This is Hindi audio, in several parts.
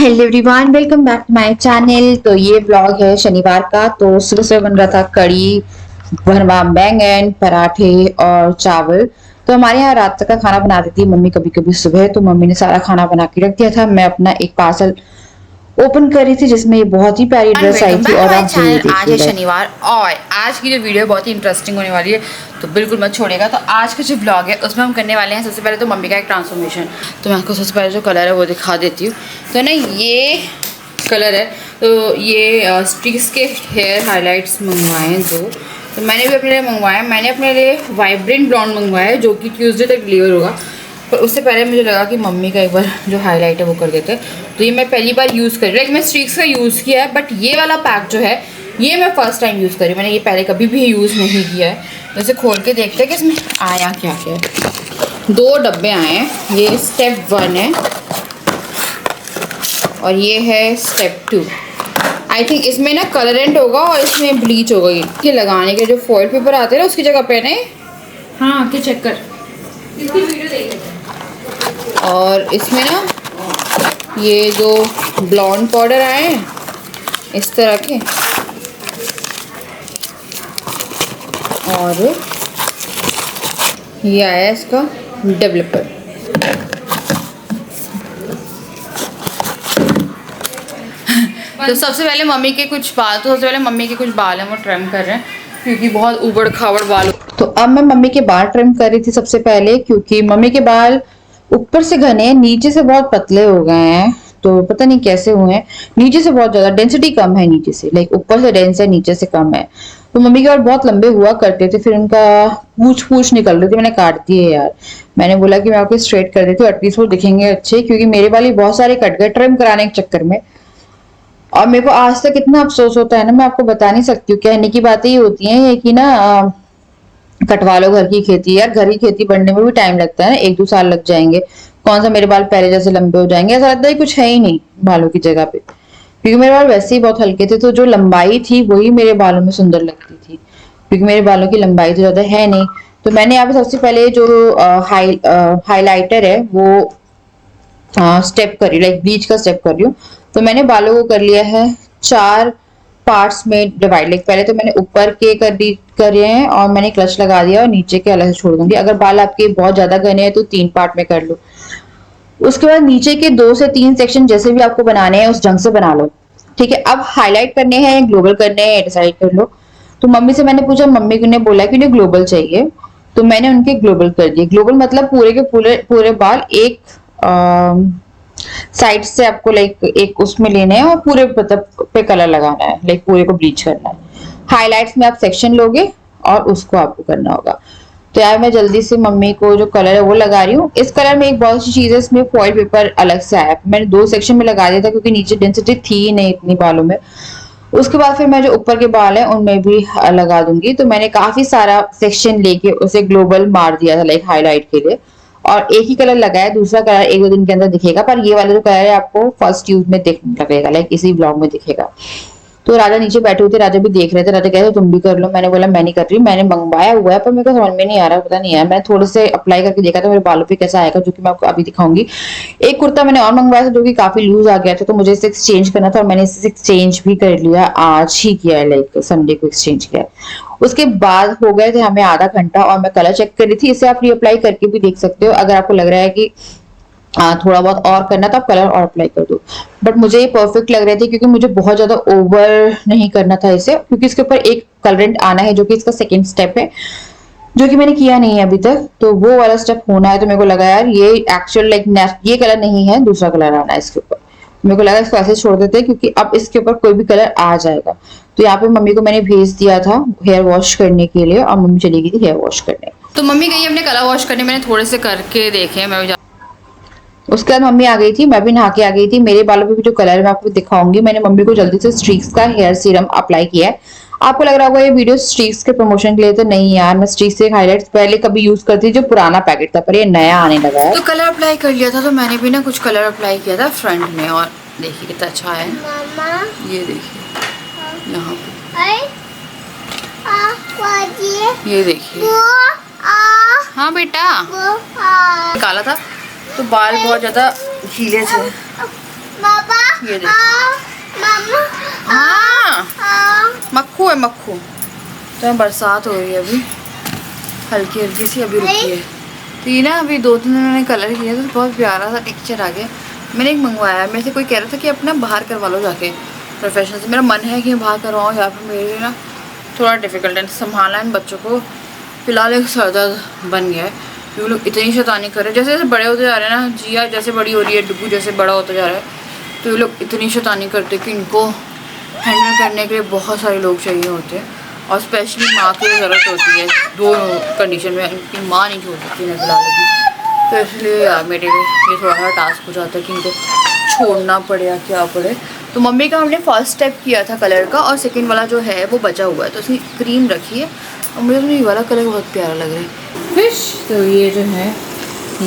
Hello everyone, welcome back to my channel. तो ये ब्लॉग है शनिवार का। तो सुबह सुबह बन रहा था कड़ी, भरवा बैंगन, पराठे और चावल। तो हमारे यहाँ रात तक का खाना बना देती है मम्मी कभी कभी सुबह। तो मम्मी ने सारा खाना बना के रख दिया था। मैं अपना एक पार्सल ओपन कर रही थी जिसमें ये बहुत ही प्यारी ड्रेस आई वेलकम थी बैक टू और माय आप ये चैनल। आज है देखिएगा। शनिवार और आज की जो वीडियो बहुत ही इंटरेस्टिंग होने वाली है, तो बिल्कुल मत छोड़िएगा। तो आज का जो ब्लॉग है उसमें हम करने वाले हैं सबसे पहले तो मम्मी का एक ट्रांसफॉर्मेशन। तो मैं आपको सबसे पहले जो कलर है वो दिखा देती हूँ। तो ना ये कलर है, तो ये स्ट्रीक्स के हेयर हाईलाइट्स मंगवाए हैं दो। तो मैंने भी अपने लिए मंगवाया। मैंने अपने लिए वाइब्रेंट ब्लॉन्ड मंगवाया है जो कि ट्यूसडे तक डिलीवर होगा। पर उससे पहले मुझे लगा कि मम्मी का एक बार जो हाईलाइट है वो कर देते हैं। तो ये मैं पहली बार यूज़ कर रही हूँ। लाइक मैं स्ट्रीक्स का यूज़ किया है, बट ये वाला पैक जो है ये मैं फ़र्स्ट टाइम यूज़ कर रही हूँ। मैंने ये पहले कभी भी यूज़ नहीं किया है। तो इसे खोल के देखते हैं कि इसमें आया क्या क्या है। दो डब्बे आए हैं। ये स्टेप 1 है और ये है स्टेप 2। आई थिंक इसमें ना कलरेंट होगा और इसमें ब्लीच होगा। ये लगाने के जो फॉइल पेपर आते हैं ना उसकी जगह पे ना, हाँ के चेक कर, इसकी वीडियो देख। और इसमें ना ये दो ब्लॉन्ड पाउडर आए हैं इस तरह के, और ये आया है इसका डेवलपर। तो सबसे पहले मम्मी के कुछ बाल हैं वो ट्रिम कर रहे हैं क्योंकि बहुत उबड़ खाबड़ बाल। तो अब मैं मम्मी के बाल ट्रिम कर रही थी सबसे पहले, क्योंकि मम्मी के बाल ऊपर से घने हैं, नीचे से बहुत पतले हो गए हैं। तो पता नहीं कैसे हुए हैं। नीचे से बहुत ज्यादा डेंसिटी कम है, नीचे से लाइक ऊपर से डेंस है, नीचे से कम है। तो मम्मी के बाल बहुत लंबे हुआ करते थे, फिर उनका पूछ निकल रही थी, मैंने काट दिए यार। मैंने बोला कि मैं आपको स्ट्रेट कर देती हूँ, एटलीस्ट वो दिखेंगे अच्छे, क्योंकि मेरे बाल ही बहुत सारे कट गए ट्रिम कराने के चक्कर में। और मेरे को आज तक इतना अफसोस होता है ना, मैं आपको बता नहीं सकती हूँ। कहने की बातें ये होती हैं ये कि ना कटवा लो घर की खेती। यार घर की खेती बढ़ने में भी टाइम लगता है ना, 1-2 साल लग जाएंगे। कौन सा मेरे बाल पहले जैसे लंबे हो जाएंगे, ऐसा लगता है कुछ है ही नहीं बालों की जगह पे। क्योंकि मेरे बाल वैसे ही बहुत हल्के थे, तो जो लंबाई थी वही मेरे बालों में सुंदर लगती थी, क्योंकि मेरे बालों की लंबाई तो ज्यादा है नहीं। तो मैंने यहाँ पे सबसे पहले जो हाईलाइटर है वो स्टेप कर रही हूँ, लाइक ब्लीच का स्टेप कर रही हूँ। तो मैंने बालों को कर लिया है 4 पार्ट्स में डिवाइड। लाइक पहले तो मैंने ऊपर के कर रहे हैं और मैंने क्लच लगा दिया, और नीचे के अलग से छोड़ दूंगी। अगर बाल आपके बहुत ज्यादा घने हैं तो 3 पार्ट में कर लो। उसके बाद नीचे के 2 से 3 सेक्शन जैसे भी आपको बनाने हैं उस ढंग से बना लो। ठीक है, अब हाईलाइट करने हैं या ग्लोबल करने हैं डिसाइड कर लो। तो मम्मी से मैंने पूछा, मम्मी ने बोला कि उन्हें ग्लोबल चाहिए। तो मैंने उनके ग्लोबल कर दिए। ग्लोबल मतलब पूरे के पूरे बाल एक साइड से आपको लाइक एक उसमें लेने हैं और पूरे पे कलर लगाना है, लाइक पूरे को ब्लीच करना है। हाइलाइट्स में आप सेक्शन लोगे और उसको आपको करना होगा। तो यार मैं जल्दी से मम्मी को जो कलर है वो लगा रही हूँ। इस कलर में एक बहुत अच्छी चीज है, इसमें फॉइल पेपर अलग से आया। मैंने 2 सेक्शन में लगा दिया था क्योंकि नीचे डेंसिटी थी ही नहीं इतनी बालों में। उसके बाद फिर मैं जो ऊपर के बाल है उनमें भी लगा दूंगी। तो मैंने काफी सारा सेक्शन लेके उसे ग्लोबल मार दिया था लाइक हाईलाइट के लिए। और एक ही कलर लगाया, दूसरा कलर 1-2 दिन के अंदर दिखेगा, पर ये वाला जो कलर है आपको फर्स्ट यूज में दिखने लगेगा, लाइक इसी ब्लॉग में दिखेगा। तो राजा नीचे बैठे हुए थे, राजा भी देख रहे थे। राजा कहते तुम भी कर लो। मैंने बोला मैं नहीं कर रही, मैंने मंगवाया हुआ है, पर मेरे को समझ में नहीं आ रहा, पता नहीं है। मैं थोड़े से अप्लाई करके देखा था मेरे बालों पे कैसा आएगा, जो कि मैं आपको अभी दिखाऊंगी। एक कुर्ता मैंने और मंगवाया था जो कि काफी लूज आ गया था, तो मुझे इसे एक्सचेंज करना था और मैंने इसे एक्सचेंज भी कर लिया। आज ही किया है, लाइक संडे को एक्सचेंज किया। उसके बाद हो गए थे हमें आधा घंटा और मैं कलर चेक कर रही थी। इसे आप रीअप्लाई करके भी देख सकते हो, अगर आपको लग रहा है कि थोड़ा बहुत और करना तो आप कलर और अप्लाई कर दो। बट मुझे ये परफेक्ट लग रहे थे, क्योंकि मुझे बहुत ज्यादा ओवर नहीं करना था इसे, क्योंकि इसके ऊपर एक कलरेंट आना है जो कि इसका सेकंड स्टेप है, जो कि मैंने किया नहीं है अभी तक। तो वो वाला स्टेप होना है। तो मेरे को लगा यार ये एक्चुअल लाइक ये कलर नहीं है, दूसरा कलर आना है इसके ऊपर। मेरे को लगा इसको ऐसे छोड़ देते हैं, क्योंकि अब इसके ऊपर कोई भी कलर आ जाएगा। तो यहाँ पे मम्मी को मैंने भेज दिया था हेयर वॉश करने के लिए, और मम्मी चली गई थी हेयर वॉश करने। तो मम्मी गई अपने कलर वॉश करने, मैंने थोड़े से करके देखे। मैं उसके बाद मम्मी आ गई थी, मैं भी नहा के आ गई थी। मेरे बालों पे भी जो कलर है मैं आपको दिखाऊंगी। मैंने मम्मी को जल्दी से स्ट्रीक्स का हेयर सीरम अप्लाई किया है। आपको लग रहा होगा ये वीडियो स्ट्रीक्स के प्रमोशन के लिए, तो नहीं यार, मैं स्ट्रीक्स के हाइलाइट्स पहले कभी यूज करती थी, जो पुराना पैकेट था, पर ये नया आने लगा है। तो कलर अप्लाई कर लिया था, तो मैंने भी ना कुछ कलर अप्लाई किया था फ्रंट में, और देखिए कितना अच्छा है। ये देखिए यहाँ पे, ये देखिए। हाँ बेटा, काला था तो बाल बहुत ज्यादा गीले थे। ये देखो, हाँ मक्खू है मक्खू। तो बरसात हो रही है अभी, हल्की हल्की सी अभी रुकी है। तो ये ना अभी 2-3 दिन मैंने कलर किया तो बहुत प्यारा सा टेक्सचर आ गया। मैंने एक मंगवाया, मेरे से कोई कह रहा था कि अपना बाहर करवा लो जाके प्रोफेशनल से। मेरा मन है कि बाहर करवाऊँ, या फिर मेरे लिए ना थोड़ा डिफ़िकल्ट है संभालना इन बच्चों को। फ़िलहाल एक सर दर्द बन गया है क्योंकि लोग इतनी शैतानी कर रहे हैं। जैसे जैसे बड़े होते जा रहे हैं ना, जिया जैसे बड़ी हो रही है, डुगू जैसे बड़ा होता जा रहा है, तो ये लोग इतनी शैतानी करते हैं कि इनको हैंडल करने के लिए बहुत सारे लोग चाहिए होते हैं। और स्पेशली माँ की ज़रूरत होती है, दो कंडीशन में इनकी माँ नहीं छोड़ सकती ना फिलहाल अभी। तो इसलिए यार मेरे लिए ये थोड़ा सा टास्क हो जाता है कि इनको छोड़ना पड़े या क्या पड़े। तो मम्मी का हमने फर्स्ट स्टेप किया था कलर का, और सेकंड वाला जो है वो बचा हुआ है, तो उसकी क्रीम रखी है। और मुझे तो ये वाला कलर बहुत प्यारा लग रहा है। फिश तो ये जो है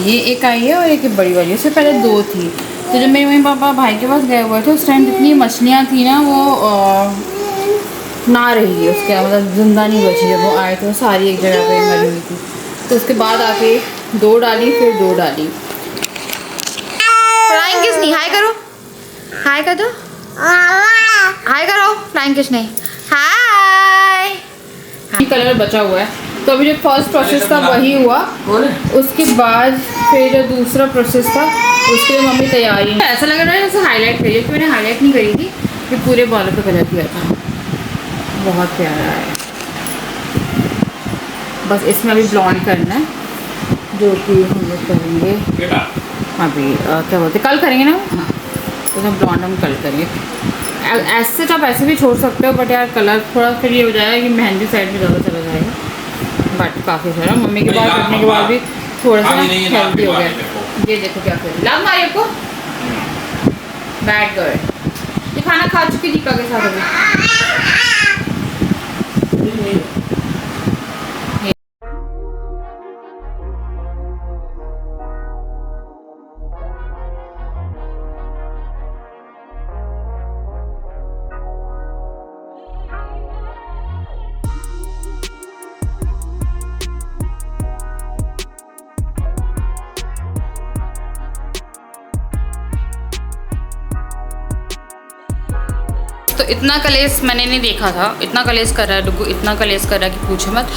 ये एक आई है और एक बड़ी वाली, उससे पहले 2 थी। तो जब मेरे मम्मी पापा भाई के पास गए हुए थे उस टाइम जितनी मछलियाँ थी ना वो ना रही है, उसके मतलब जिंदा नहीं बची। जब वो आए थे सारी एक जगह पे मरी हुई थी। तो उसके बाद आके 2 डाली, फिर 2 डाली। फ्लाइंग किस नहीं, हाय करो, हाय कर दो, हाय करो, फ्लाइंग किस नहीं, हाय। कलर बचा हुआ है, तो अभी जो फर्स्ट प्रोसेस था वही हुआ। उसके बाद फिर जो दूसरा प्रोसेस था उसके लिए मम्मी तैयारी, ऐसा लग रहा है जैसे हाईलाइट करी है, क्योंकि मैंने हाईलाइट नहीं करी थी, फिर पूरे बालों पे कलर किया था। बहुत प्यारा है। बस इसमें अभी ब्लॉन्ड करना है, जो कि हम लोग करेंगे अभी क्या बोलते कल करेंगे ना। हाँ, तो हम ब्लॉन्ड हम कल करेंगे। ऐसे तो आप ऐसे भी छोड़ सकते हो, बट यार कलर थोड़ा फिर ये हो जाएगा कि मेहंदी साइड में ज़्यादा चला जाएगा। बट काफ़ी सारा मम्मी के बाद करने के बाद भी थोड़ा सा हेल्दी हो गया। ये देखो क्या कर लाभ मारी आपको, बैड गर्ल। ये खाना खा चुकी दीपा के साथ अभी। तो इतना कलेस मैंने नहीं देखा था, इतना कलेस कर रहा है डुगू, इतना कलेस कर रहा है कि पूछो मत।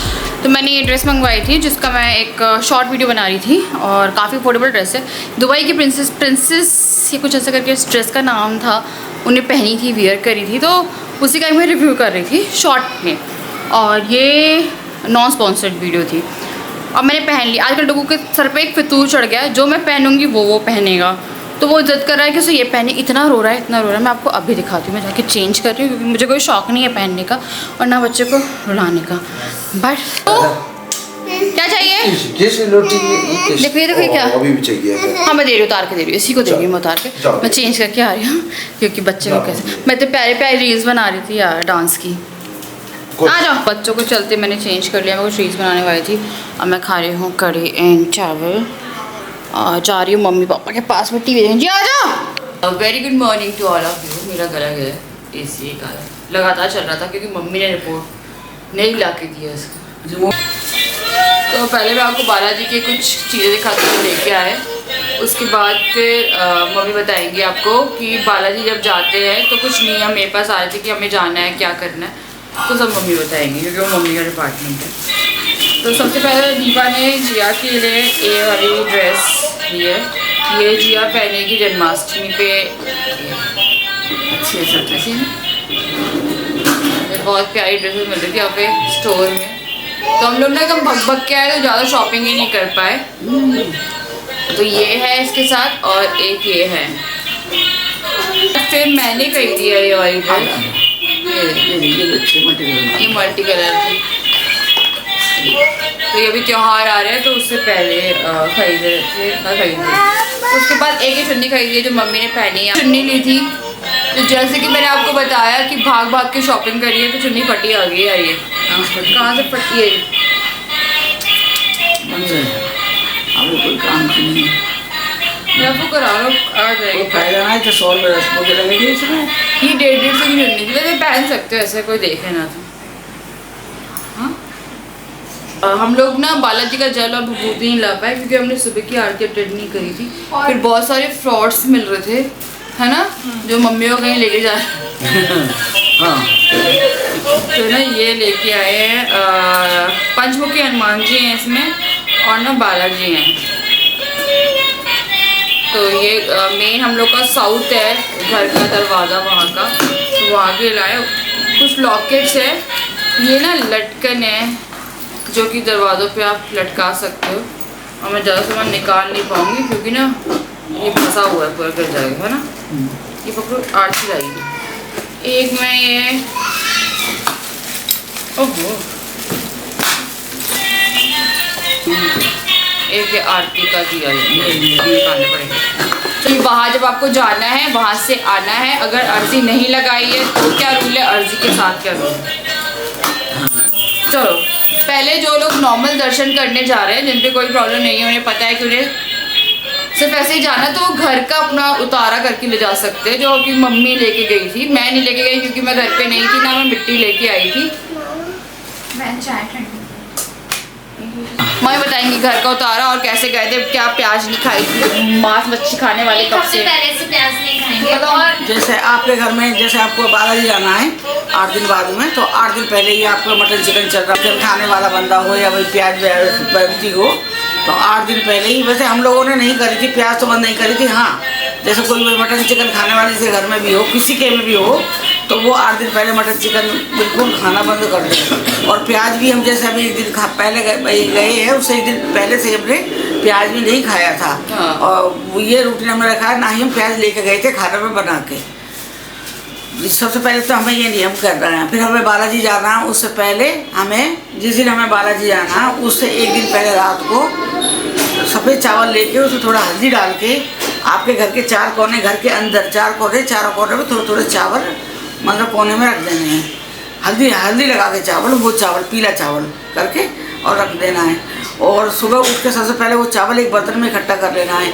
तो मैंने ये ड्रेस मंगवाई थी जिसका मैं एक शॉर्ट वीडियो बना रही थी, और काफ़ी अफोर्डेबल ड्रेस है। दुबई की प्रिंसेस ये कुछ ऐसा करके इस ड्रेस का नाम था, उन्हें पहनी थी, वियर करी थी, तो उसी का मैं रिव्यू कर रही थी शॉर्ट में। और ये नॉन स्पॉन्सर्ड वीडियो थी। अब मैंने पहन ली। आजकल डुगू के सर पे एक फितूर चढ़ गया है, जो मैं पहनूंगी वो पहनेगा। तो वो जिद कर रहा है कि उसे ये पहने, इतना रो रहा है, इतना रो रहा है। मैं आपको अभी दिखाती हूँ, मैं जाके चेंज कर रही हूँ, क्योंकि मुझे कोई शौक नहीं है पहनने का और ना बच्चे को रुलाने का। बट तो क्या चाहिए, देखिए देखिए क्या अभी भी चाहिए। हाँ मैं दे रही हूँ, उतार के दे रही हूँ, इसी को दे रही हूँ मैं उतार के। मैं चेंज करके आ रही हूँ क्योंकि बच्चे को कैसे, मैं तो प्यारे प्यारे रील्स बना रही थी यार डांस की। आ जाओ, बच्चों को चलते मैंने चेंज कर लिया, मैं कुछ रील्स बनाने वाली थी। अब मैं खा रही हूँ कढ़ी एंड चावल और जा रही हूँ मम्मी पापा के पास में टीवी देखने। जी आ जाओ। Very good morning to all of you. मेरा गला गया है, एसी का लगातार चल रहा था क्योंकि मम्मी ने रिपोर्ट नहीं ला के दी है इसका। तो पहले मैं आपको बालाजी के कुछ चीज़ें दिखाती हूँ लेके आए, उसके बाद फिर मम्मी बताएंगी आपको कि बालाजी जब जाते हैं तो कुछ नियम मेरे पास आ रहे थे कि हमें जाना है, क्या करना है, तो सब मम्मी बताएंगी क्योंकि वो मम्मी का डिपार्टमेंट है। तो सबसे पहले दीपा ने जिया के लिए ये वाली ड्रेस ली है। ये जिया पहनेगी जन्माष्टमी पे, अच्छी अच्छी बहुत प्यारी ड्रेसेस मिल रही थी यहाँ पे स्टोर में। तो हम लोग ना कम भग के आए तो ज़्यादा शॉपिंग ही नहीं कर पाए। तो ये है इसके साथ, और एक ये है। फिर मैंने खरीदी है ये वाली ड्रेस, ये मल्टी कलर की। तो ये भी त्योहार आ रहे हैं तो उससे पहले खरीदे थे। उसके बाद एक ही चुन्नी खरीदी है जो मम्मी ने पहनी है। चुन्नी ली थी तो जैसे कि मैंने आपको बताया कि भाग भाग के शॉपिंग करी है, तो चुन्नी फटी आ गई है। ये कहाँ से फटी है? कोई काम की नहीं मैं आपको करा लो आ जाएगी। फायदा नहीं तो 100 में रस्मों के लगेगी इसमें। ये 150 की चुन्नी थी, वैसे पहन सकते हो, ऐसे कोई देखे ना तो। हाँ हम लोग ना बालाजी का जल और विभूति नहीं ला पाए क्योंकि हमने सुबह की आरती अटेंड नहीं करी थी। फिर बहुत सारे फ्रॉड्स मिल रहे थे है ना, जो मम्मी को कहीं लेके जा हाँ तो ना ये लेके आए हैं पंचमुखी हनुमान जी हैं इसमें और ना बालाजी हैं। तो ये मेन हम लोग का साउथ है घर का दरवाज़ा वहाँ का, तो वहाँ के लाए। कुछ लॉकेट्स है, ये ना लटकन है जो कि दरवाज़ों पे आप लटका सकते हो, और मैं ज़्यादा सामान निकाल नहीं पाऊँगी क्योंकि ना ये फंसा हुआ है, पूरा गिर जाएगा, है ना। ये पकड़ो, आरती लाएगी। एक मैं ये ओहो एक आरती का दिया निकालने पड़ेगा। तो वहाँ जब आपको जाना है वहाँ से आना है, अगर अर्जी नहीं लगाई है तो क्या रूल है, अर्जी के साथ क्या रूल है। चलो पहले जो लोग नॉर्मल दर्शन करने जा रहे हैं, जिन पे कोई प्रॉब्लम नहीं है, उन्हें पता है कि उन्हें सिर्फ ऐसे ही जाना, तो वो घर का अपना उतारा करके ले जा सकते हैं, जो कि मम्मी लेके गई थी। मैं नहीं लेके गई क्योंकि मैं घर पे नहीं थी, ना मैं मिट्टी लेके आई थी। मैं चाय ठंडी मैं बताएंगी घर का उतारा और कैसे गए थे, क्या प्याज नहीं खाई थी, मांस मच्छी खाने वाले कब से पहले से प्याज नहीं खाएंगे। और जैसे आपके घर में, जैसे आपको बालाजी जाना है 8 दिन बाद में, तो 8 दिन पहले ही आपको मटन चिकन चल रहा है, चिकन खाने वाला बंदा हो या भाई प्याज बनती हो, तो 8 दिन पहले ही। वैसे हम लोगों ने नहीं करी थी, प्याज तो बंद नहीं करी थी। हाँ, जैसे कोई मटन चिकन खाने वाले से घर में भी हो, किसी के में भी हो, तो वो 8 दिन पहले मटन चिकन बिल्कुल खाना बंद कर दें। और प्याज भी हम जैसे अभी एक दिन पहले गए हैं, उससे एक दिन पहले से हमने प्याज भी नहीं खाया था। हाँ। और ये रूटीन हमने रखा है, ना ही हम प्याज लेके गए थे खाने में बना के। सबसे पहले तो हमें ये नियम कर रहे हैं। फिर हमें बालाजी जाना, उससे पहले हमें, जिस दिन हमें बालाजी जाना उससे एक दिन पहले रात को सफ़ेद चावल लेके उसमें थोड़ा हल्दी डाल के, आपके घर के 4 कोने, घर के अंदर 4 कोने, चारों कोने में थोड़े थोड़े चावल मतलब कोने में रख देने हैं। हल्दी लगा के चावल, वो चावल पीला चावल करके और रख देना है। और सुबह उठ के सबसे पहले वो चावल एक बर्तन में इकट्ठा कर लेना है।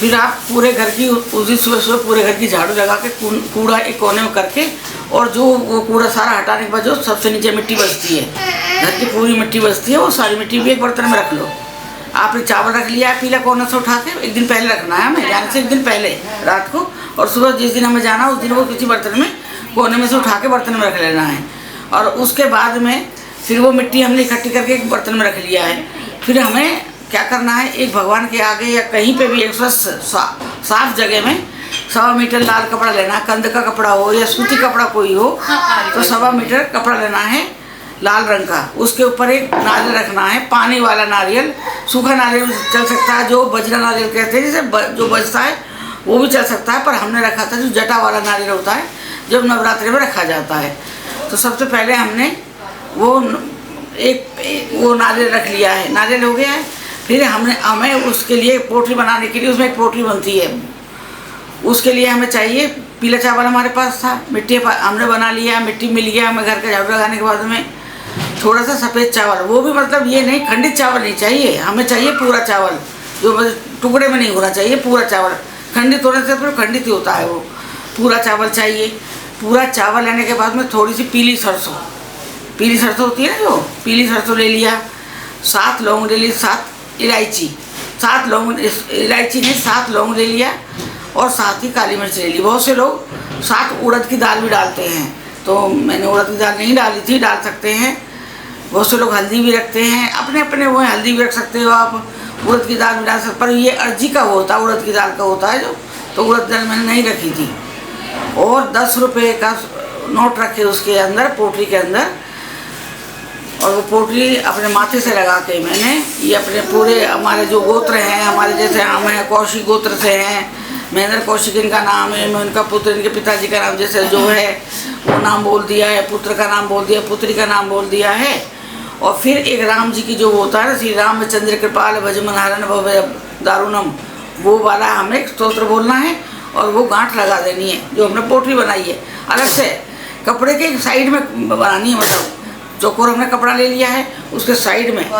फिर आप पूरे घर की उस दिन सुबह पूरे घर की झाड़ू लगा के कूड़ा एक कोने में करके, और जो वो कूड़ा सारा हटाने के बाद जो सबसे नीचे मिट्टी बचती है, घर की पूरी मिट्टी बचती है, वो सारी मिट्टी भी एक बर्तन में रख लो। आपने चावल रख लिया है पीला कोने से उठा के, एक दिन पहले रखना है हमें जाने से एक दिन पहले रात को, और सुबह जिस दिन हमें जाना उस दिन वो किसी बर्तन में कोने में से उठा के बर्तन में रख लेना है। और उसके बाद में फिर वो मिट्टी हमने इकट्ठी करके एक बर्तन में रख लिया है। फिर हमें क्या करना है, एक भगवान के आगे या कहीं पे भी एक साफ जगह में 1.25 मीटर लाल कपड़ा लेना, कंद का कपड़ा हो या सूती कपड़ा कोई हो, तो 1.25 मीटर कपड़ा लेना है लाल रंग का। उसके ऊपर एक नारियल रखना है, पानी वाला नारियल, सूखा नारियल चल सकता है, जो बजरा नारियल कहते हैं, जैसे जो बजता है वो भी चल सकता है, पर हमने रखा था जो जटा वाला नारियल होता है, जब नवरात्रि में रखा जाता है। तो सबसे पहले हमने वो वो नारियल रख लिया है, नारियल हो गया है। फिर हमें उसके लिए पोटली बनाने के लिए, उसमें एक पोटली बनती है, उसके लिए हमें चाहिए पीला चावल, हमारे पास था, मिट्टी हमने बना लिया, मिट्टी मिल गया हमें घर का झाड़ू लगाने के बाद में। थोड़ा सा सफ़ेद चावल, वो भी मतलब ये नहीं खंडित चावल नहीं चाहिए, हमें चाहिए पूरा चावल, जो टुकड़े में नहीं होना चाहिए, पूरा चावल। खंडित होने से फिर खंडित ही होता है, वो पूरा चावल चाहिए। पूरा चावल लेने के बाद में थोड़ी सी पीली सरसों होती है ना, जो पीली सरसों ले लिया, 7 लौंग ले ली, 7 इलायची, 7 लौंग, इलायची नहीं 7 लौंग ले लिया, और 7 ही काली मिर्च ले ली। बहुत से लोग 7 उड़द की दाल भी डालते हैं, तो मैंने उड़द की दाल नहीं डाली थी, डाल सकते हैं। बहुत से लोग हल्दी भी रखते हैं, अपने अपने वो हल्दी भी रख सकते हो आप, उड़द की दाल भी डाल सकते, पर ये अर्जी का होता है, उड़द की दाल का होता है जो, तो उड़द दाल मैंने नहीं रखी थी। और 10 रुपये का नोट रखे उसके अंदर, पोटली के अंदर, और वो पोटली अपने माथे से लगा के मैंने, ये अपने पूरे हमारे जो गोत्र हैं, हमारे जैसे हम हैं कौशिक गोत्र से हैं, महेंद्र कौशिक इनका नाम है, मैं उनका पुत्र, इनके पिताजी का नाम जैसे जो है वो नाम बोल दिया है, पुत्र का नाम बोल दिया, पुत्री का नाम बोल दिया है। और फिर एक राम जी की जो होता है, श्री रामचंद्र कृपाल भजमन हरण भव दारुणम, वो वाला हमें स्तोत्र बोलना है, और वो गांठ लगा देनी है जो हमने पोटली बनाई है। अलग से कपड़े के साइड में बनानी है, मतलब चौकोर हमने कपड़ा ले लिया है, उसके साइड में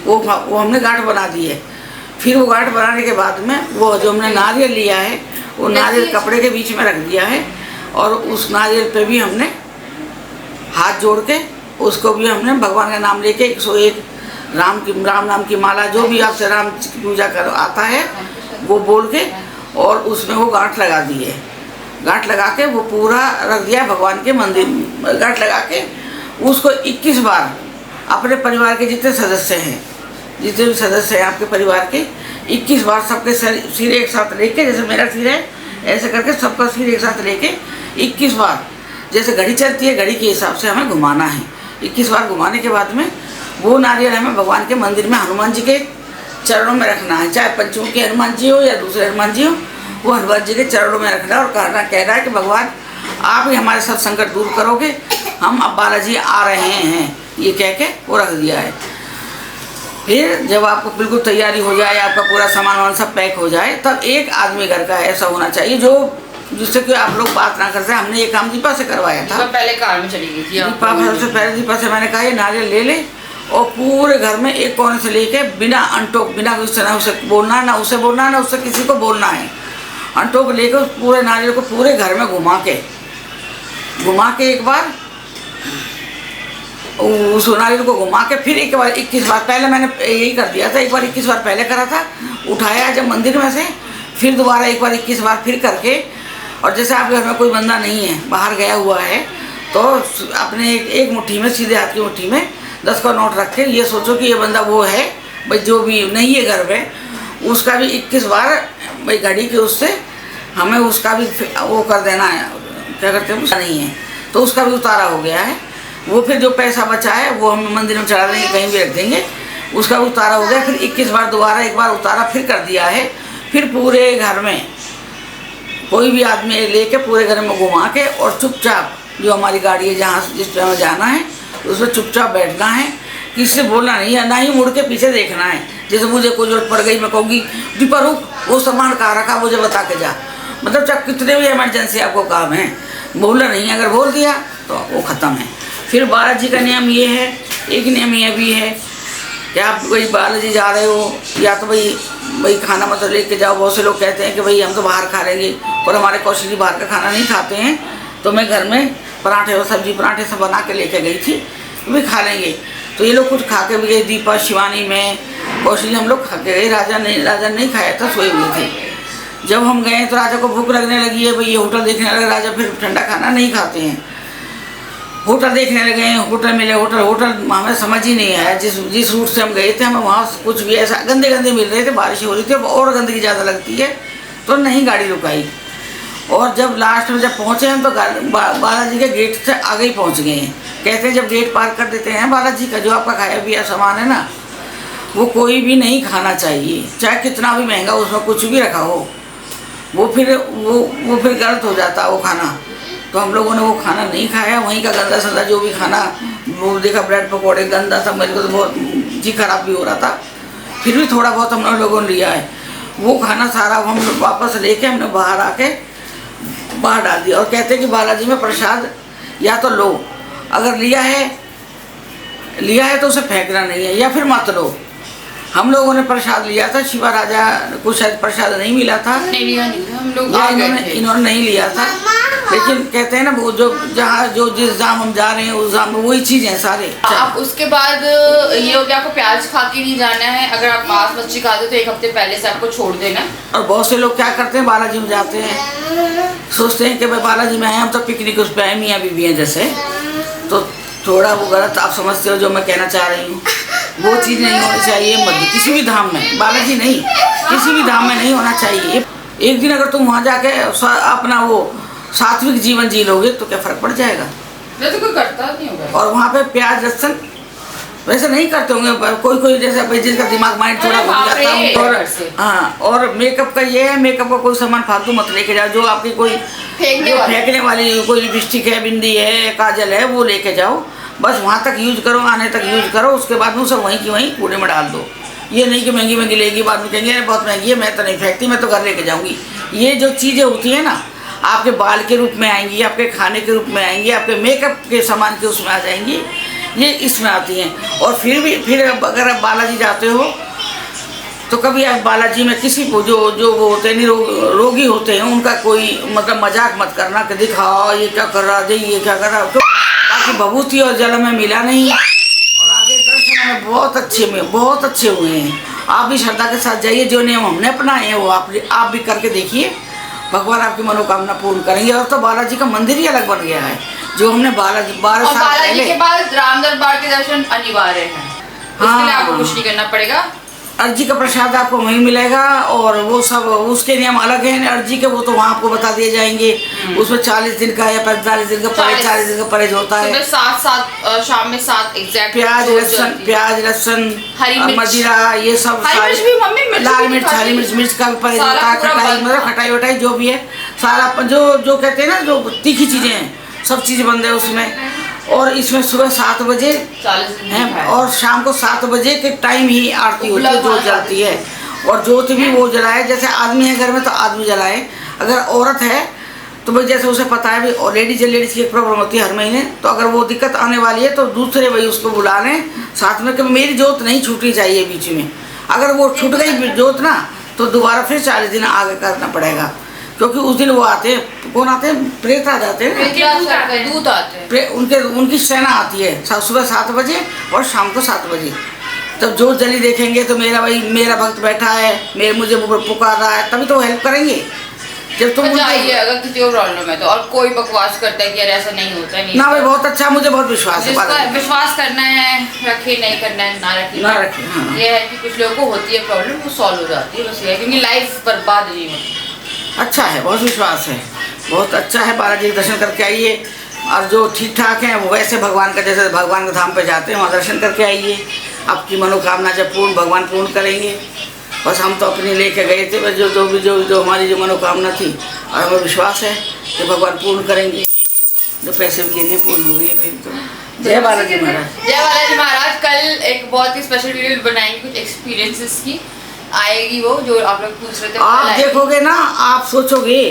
वो हमने गांठ बना दी है। फिर वो गांठ बनाने के बाद में वो जो हमने नारियल लिया है, वो नारियल कपड़े के बीच में रख दिया है, और उस नारियल पे भी हमने हाथ जोड़ के, उसको भी हमने भगवान का नाम लेके 101 राम नाम की माला, जो भी आपसे राम की पूजा कर आता है वो बोल के, और उसमें वो गांठ लगा दी है। गांठ लगा के वो पूरा रख दिया भगवान के मंदिर में। गांठ लगा के उसको 21 बार अपने परिवार के जितने सदस्य हैं, जितने भी सदस्य हैं आपके परिवार के, 21 बार सबके सिर एक साथ लेके, जैसे मेरा सिर है ऐसे करके सबका सिर एक साथ लेके 21 बार, जैसे घड़ी चलती है घड़ी के हिसाब से हमें घुमाना है। 21 बार घुमाने के बाद में वो नारियल हमें भगवान के मंदिर में हनुमान जी के चरणों में रखना है। चाहे पंचमुखी हनुमान जी हो या दूसरे हनुमान जी हो, वो हनुमान जी के चरणों में रखना है और कहना है कि भगवान आप ही हमारे सब संकट दूर करोगे, हम अब बालाजी आ रहे हैं, ये कह के वो रख दिया है। फिर जब आपको बिल्कुल तैयारी हो जाए, आपका पूरा सामान वामान सब पैक हो जाए, तब एक आदमी घर का ऐसा होना चाहिए जो जिससे कि आप लोग बात ना कर सकें। हमने ये काम दीपा से करवाया था। पहले कार में चली गई थी। दीपा सबसे पहले दीपा से मैंने कहा ये नारियल ले ले और पूरे घर में एक कोने से लेके बिना अनटोक, बिना कुछ ना उसे बोलना, ना उसे बोलना, ना उससे किसी को बोलना है, अनटोक लेकर पूरे नारियल को पूरे घर में घुमा के एक बार उस नारियल को घुमा के फिर एक बार 21 बार, पहले मैंने यही कर दिया था, एक बार 21 बार पहले करा था, उठाया जब मंदिर में से, फिर दोबारा एक बार 21 बार फिर करके। और जैसे आपके घर में कोई बंदा नहीं है, बाहर गया हुआ है, तो अपने एक मुट्ठी में, सीधे हाथ की मुट्ठी में 10 का नोट रख के ये सोचो कि ये बंदा वो है भाई, जो भी नहीं है घर में, उसका भी 21 बार भाई घड़ी के उससे हमें उसका भी वो कर देना है, क्या करते हैं नहीं है तो उसका भी उतारा हो गया है। वो फिर जो पैसा बचा है वो हम मंदिर में चढ़ा देंगे, कहीं भी रख देंगे, उसका उतारा हो गया। फिर 21 बार दोबारा एक बार उतारा फिर कर दिया है। फिर पूरे घर में कोई भी आदमी लेके पूरे घर में घुमा के और चुपचाप जो हमारी गाड़ी है जहाँ जिस पे हमें जाना है उसमें चुपचाप बैठना है, किसी से बोलना नहीं है, ना ही मुड़ के पीछे देखना है। जैसे मुझे कोई जरूरत पड़ गई, मैं कहूँगी दीपा रुक, वो सामान कहाँ रखा मुझे बता के जा, मतलब चाहे कितने भी इमरजेंसी आपको काम है, बोलना नहीं, अगर बोल दिया तो वो ख़त्म है। फिर बालाजी का नियम ये है, एक नियम ये भी है कि आप भाई बालाजी जा रहे हो या तो भाई खाना मतलब लेके जाओ। बहुत से लोग कहते हैं कि भाई हम तो बाहर खा लेंगे, और हमारे कौशल जी बाहर का खाना नहीं खाते हैं, तो मैं घर में पराठे और सब्जी पराठे सब बना के लेके गई थी, भी खा लेंगे। तो ये लोग कुछ खा के भी गए, दीपा शिवानी में कौशल हम लोग खा के गए, राजा नहीं खाया था, सोए हुए थे। जब हम गए तो राजा को भूख लगने लगी है, भाई ये होटल देखने लगे, राजा फिर ठंडा खाना नहीं खाते हैं, होटल देखने लगे हैं, होटल मिले, होटल हमें समझ ही नहीं आया। जिस रूट से हम गए थे हमें वहाँ कुछ भी ऐसा गंदे मिल रहे थे, बारिश हो रही थी और गंदगी ज़्यादा लगती है, तो नहीं गाड़ी रुकाई। और जब लास्ट में जब पहुँचे हम तो बालाजी के गेट से आगे ही पहुँच गए हैं। कहते हैं जब गेट पार कर देते हैं बालाजी का, जो आपका खाया पिया सामान है ना, वो कोई भी नहीं खाना चाहिए, चाहे कितना भी महंगा उसमें कुछ भी रखा हो, वो फिर गलत हो जाता है वो खाना। तो हम लोगों ने वो खाना नहीं खाया, वहीं का गंदा संदा जो भी खाना वो देखा, ब्रेड पकौड़े गंदा था, मेरे को तो बहुत जी खराब भी हो रहा था। फिर भी थोड़ा बहुत हम लोगों ने लिया है, वो खाना सारा हम वापस लेके हमने बाहर आके बाहर डाल दिया। और कहते हैं कि बालाजी में प्रसाद या तो लो, अगर लिया है तो उसे फेंकना नहीं है, या फिर मत लो। हम लोगों ने प्रसाद लिया था, शिवा राजा को शायद प्रसाद नहीं मिला था, नहीं लिया नहीं था हम लोग, इन्होंने नहीं लिया था। लेकिन कहते हैं ना वो जो जिस जाम हम जा रहे हैं उस जाम में वही चीज़ है सारे। आप उसके बाद ये हो गया, आपको प्याज खा के नहीं जाना है, अगर आप मांस मच्छी खाते हो तो 1 हफ्ते पहले से आपको छोड़ देना। और बहुत से लोग क्या करते हैं, बालाजी में जाते हैं, सोचते हैं कि भाई बालाजी में आए हम तो पिकनिक उस पर आए, मियाँ बीवी हैं जैसे, तो थोड़ा वो गलत आप समझते हो जो मैं कहना चाह रही हूँ। वो चीज़ नहीं होनी चाहिए किसी भी धाम में, बालाजी नहीं, किसी भी धाम में नहीं होना चाहिए। एक दिन अगर तुम वहाँ जाके अपना वो सात्विक जीवन जी लोगे तो क्या फ़र्क पड़ जाएगा? मैं तो कोई करता नहीं होगा। और वहाँ पे प्याज लहसुन वैसे नहीं करते होंगे, कोई जैसे जिसका दिमाग माइंड थोड़ा घूम जाता है। और हाँ, और मेकअप का ये है, मेकअप का कोई सामान फालतू मत लेके जाओ, जो आपकी कोई फेंकने वाली कोई लिपस्टिक है, बिंदी है, काजल है, वो लेके जाओ, बस वहाँ तक यूज करो, आने तक यूज करो, उसके बाद में सब वहीं की वहीं कूड़े में डाल दो। ये नहीं कि महंगी लेगी, बाद में कहेंगे बहुत महंगी है, मैं तो नहीं फेंकती, मैं तो घर लेके जाऊँगी। ये जो चीज़ें होती हैं ना, आपके बाल के रूप में आएंगी, आपके खाने के रूप में आएंगी, आपके मेकअप के सामान के उसमें आ जाएंगी, ये इसमें आती हैं। और फिर अगर आप बालाजी जाते हो तो कभी आप बालाजी में किसी को जो वो होते हैं रोगी होते हैं, उनका कोई मतलब मजाक मत करना कि दिखाओ ये क्या कर रहा है, ये क्या कर रहा है, तो बाकी भभूति और जल में मिला नहीं। और आगे दर्शन में बहुत अच्छे हुए हैं। आप भी श्रद्धा के साथ जाइए, जो नियम हमने अपनाए हैं वो आप भी करके देखिए, भगवान आपकी मनोकामना पूर्ण करेंगे। और तो बालाजी का मंदिर ही अलग बन गया है, जो हमने 12 और साल बालाजी पहले। के बाद राम दरबार के दर्शन अनिवार्य है, उसके लिए आपको कुछ नहीं करना पड़ेगा। अर्जी का प्रसाद आपको वहीं मिलेगा, और वो सब उसके नियम अलग हैं अर्जी के, वो तो वहाँ आपको बता दिए जाएंगे। उसमें 40 दिन का या 45 दिन का परहेज, 40 दिन का परहेज होता है। सुबह 7 शाम में 7 एग्जैक्ट। प्याज लहसुन हरी मिर्च, मजीरा, ये सब हरी मिर्च भी मम्मी, लाल मिर्च, हरी मिर्च का भी परहेज होता है। खटाई मतलब खटाई वटाई जो भी है सारा, जो कहते हैं ना, जो तीखी चीजें हैं सब चीजें बंद है उसमें। और इसमें सुबह 7 बजे है और शाम को 7 बजे के टाइम ही आरती होती है, जोत जलती है। और जोत भी वो जलाए, जैसे आदमी है घर में तो आदमी जलाए, अगर औरत है तो भाई जैसे उसे पता है भाई, और लेडीज की एक प्रॉब्लम होती है हर महीने, तो अगर वो दिक्कत आने वाली है तो दूसरे भाई उसको बुला लें साथ में कि मेरी जोत नहीं छूटनी चाहिए बीच में। अगर वो छूट गई जोत ना, तो दोबारा फिर 40 दिन आगे करना पड़ेगा, क्योंकि उस दिन वो आते हैं, कौन आते हैं, प्रेत आ जाते हैं, दूध आते हैं, उनकी सेना आती है सुबह 7 बजे और शाम को 7 बजे। तब जोत जली देखेंगे तो मेरा भक्त बैठा है, मुझे पुकार रहा है, तभी तो हेल्प करेंगे। जब तुम जाइए अगर किसी को प्रॉब्लम है तो। और कोई बकवास करता है कि यार ऐसा नहीं होता है, नहीं ना भाई, बहुत अच्छा, मुझे बहुत विश्वास है। जिसको विश्वास करना है रखे, नहीं करना है ना रखे। हाँ। ये है कि कुछ लोगों को होती है प्रॉब्लम, वो सॉल्व हो जाती है, बस ये है, क्योंकि लाइफ बर्बाद नहीं होती। अच्छा है, बहुत विश्वास है, बहुत अच्छा है। बालाजी के दर्शन करके आइए, और जो ठीक ठाक हैं वो वैसे भगवान का, जैसे भगवान के धाम पे जाते हैं वहाँ दर्शन करके आइए। आपकी मनोकामना जब भगवान पूर्ण करेंगे। बस हम तो अपनी लेके गए थे, बस जो हमारी जो मनोकामना थी, और हमें विश्वास है कि भगवान पूर्ण करेंगे। जो पैसे भी लेने पूर्ण हो गए मेरी तो। जय बालाजी महाराज। जय बालाजी महाराज। कल एक बहुत ही स्पेशल वीडियो बनाएंगे कुछ एक्सपीरियंसेस की, आएगी वो जो आप लोग पूछ रहे थे। आप देखोगे ना, आप सोचोगे,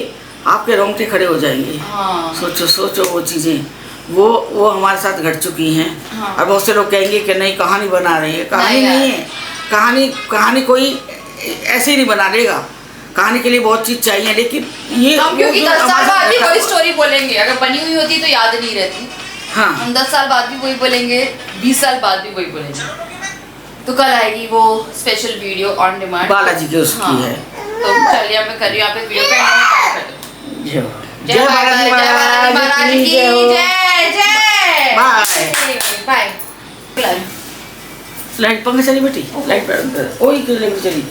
आपके रोंगटे खड़े हो जाएंगे। हाँ। सोचो वो चीज़ें वो हमारे साथ घट चुकी हैं। हाँ। और बहुत से लोग कहेंगे कि नहीं कहानी बना रहे हैं, कहानी नहीं है। कहानी कोई ऐसे ही नहीं बना देगा, कहानी के लिए बहुत चीज़ चाहिए, लेकिन ये हम क्योंकि 10 साल बाद भी वही स्टोरी बोलेंगे, अगर बनी हुई होती तो याद नहीं रहती। हाँ, हम 10 साल बाद भी वही बोलेंगे, 20 साल बाद भी वही बोलेंगे। तो कल आएगी वो special video on demand, Balaji की उसकी है। तो चलिए मैं कर रही हूँ, आप इस वीडियो को एंड कर दो। जय बालाजी महाराज की जय। जय बाय। लाइट पंखे चली बेटी, लाइट पर ओही क्यों लेकर चली।